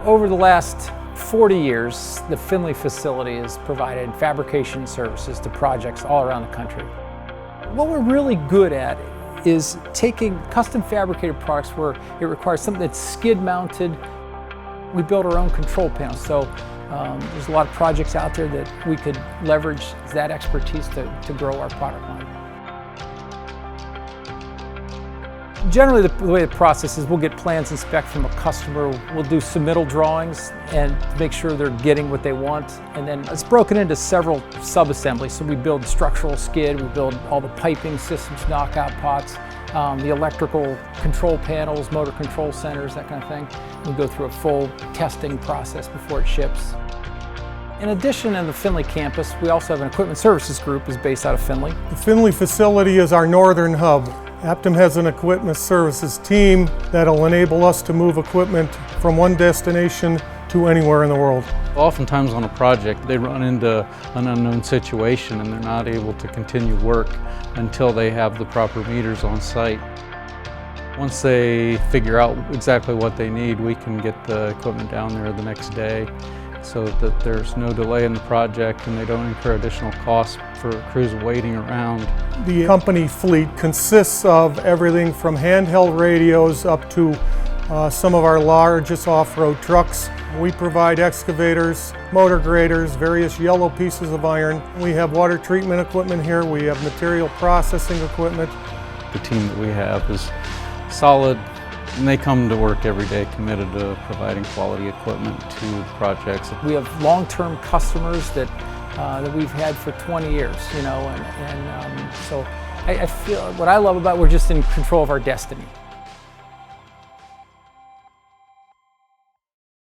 Over the last 40 years, the Findlay facility has provided fabrication services to projects all around the country. What we're really good at is taking custom fabricated products where it requires something that's skid mounted. We build our own control panels, so there's a lot of projects out there that we could leverage that expertise to grow our product line. Generally, the way the process is, we'll get plans and spec from a customer, we'll do submittal drawings and make sure they're getting what they want, and then it's broken into several sub-assemblies. So we build structural skid, we build all the piping systems, knockout pots, the electrical control panels, motor control centers, that kind of thing. We go through a full testing process before it ships. In addition, in the Findlay campus, we also have an equipment services group is based out of Findlay. The Findlay facility is our northern hub. APTIM has an equipment services team that'll enable us to move equipment from one destination to anywhere in the world. Oftentimes on a project, they run into an unknown situation and they're not able to continue work until they have the proper meters on site. Once they figure out exactly what they need, we can get the equipment down there the next day so that there's no delay in the project and they don't incur additional costs for crews waiting around. The company fleet consists of everything from handheld radios up to some of our largest off-road trucks. We provide excavators, motor graders, various yellow pieces of iron. We have water treatment equipment here. We have material processing equipment. The team that we have is solid, and they come to work every day committed to providing quality equipment to the projects. We have long-term customers that we've had for 20 years, you know, so I feel what I love about it, we're just in control of our destiny.